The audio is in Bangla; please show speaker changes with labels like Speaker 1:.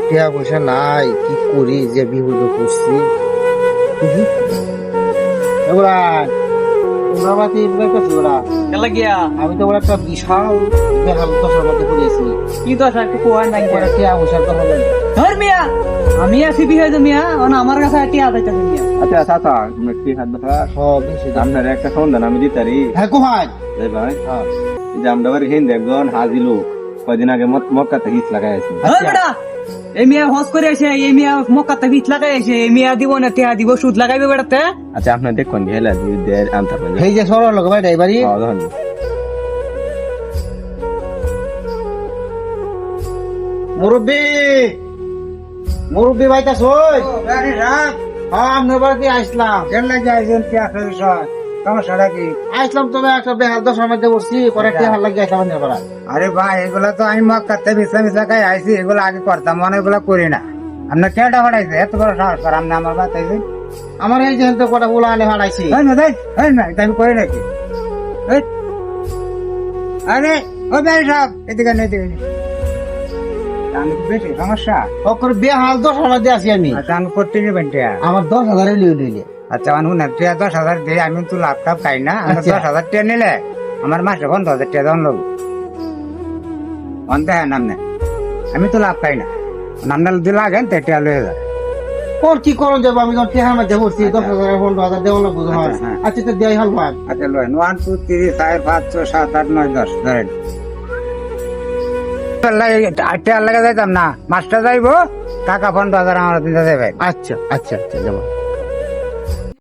Speaker 1: টাকা পয়সা নাই, কি করি যে বিপদে পড়ছি। আমি তো ওরা একটা বিশাল বেহাল দশার মধ্যে পড়েছি।
Speaker 2: কি দশা একটু কোয়ার নাই
Speaker 1: ওরা টাকা পয়সার কথা বলে।
Speaker 2: ধর মিয়া, আমি আছি বিহে মিয়া, আমার কাছে টি আদাইতেছে মিয়া।
Speaker 3: আচ্ছা চাচা তুমি একটু হাত দেখা
Speaker 1: সব বেশি দাম।
Speaker 3: আপনার একটা সন্ধান আমি দিতারি।
Speaker 1: হ্যাঁ কোহাই।
Speaker 3: এই ভাই
Speaker 1: হ্যাঁ।
Speaker 3: এই যে আমরা বাড়ি হিন্দু একজন হাজি লোক কয়দিন আগে মক্কাতে হিট লাগাই আছে।
Speaker 2: ধর বেটা, এই মিয়া হজ করে এসে এই মিয়া মক্কাতে ভিত লাগাই এসে এই মিয়া দিব না টিয়া দিব, সুদ লাগাইবে বেটাতে।
Speaker 3: আচ্ছা আপনার দেখুন হেলা দিয়ে আনতে পারবেন।
Speaker 1: এই যে সরল লোক ভাই ড্রাইভারি। মুরব্বী মুরব্বী ভাইটা সই। হ্যাঁ আপনার বাড়িতে আসলাম।
Speaker 4: সমস্যাটা কি?
Speaker 1: আসলাম তবে একটা বেহাল দশার মধ্যে পড়ছি, পরে টাকা লাগিয়ে আসলাম আপনার পাড়ায়।
Speaker 4: আরে ভাই এগুলা তো আমি মক্কাতে মিশা খাই আইছি, এগুলো আগে করতাম, মনে এগুলো করি না। আপনার কেটা ফাটাইছে এত বড় সাহস করে আপনি আমার বাতাইছে?
Speaker 1: আমার এই যে কটা বলা আনে হারাইছি।
Speaker 4: আমি করি নাকি? এই, আরে ও ভাই সাহেব এদিকে নেই, এদিকে নেই। আমি কি বেশি সমস্যা?
Speaker 1: ওর বেহাল দশার মধ্যে আছি আমি।
Speaker 4: আচ্ছা আমি করতে নেবেন টিয়া।
Speaker 1: আমার 10,000 লিয়ে
Speaker 4: আচ্ছা আমি শুনেন টিয়া 10,000 দিয়ে আমি তো লাভ টাভ খাই না। আমার
Speaker 1: আচ্ছা।
Speaker 4: 10,000 টিয়া নিলে আমার মাসে 15,000 টিয়া দেওয়ান লোক অন্তে হ্যাঁ নামনে আমি তো লাভ খাই না। নামনে দিলে আগেন তে টিয়া লয়ে যায়।
Speaker 1: ওর কি করণ যাবো, আমি যখন টাকার মধ্যে পড়ছি 10,000 15,000 দেওয়া লাগবো তোমার।
Speaker 4: আচ্ছা, হ্যাঁ।
Speaker 1: আচ্ছা তো দেয় হাল ভাই।
Speaker 4: আচ্ছা লয়েন 1 2 3 4 5 6 7 8 9 10 ধরেন। টিয়া লাগে যাইতাম না, মাস্টার যাইবো টাকা 15,000 আমার দিতে দেবে।
Speaker 1: আচ্ছা আচ্ছা আচ্ছা যাবো।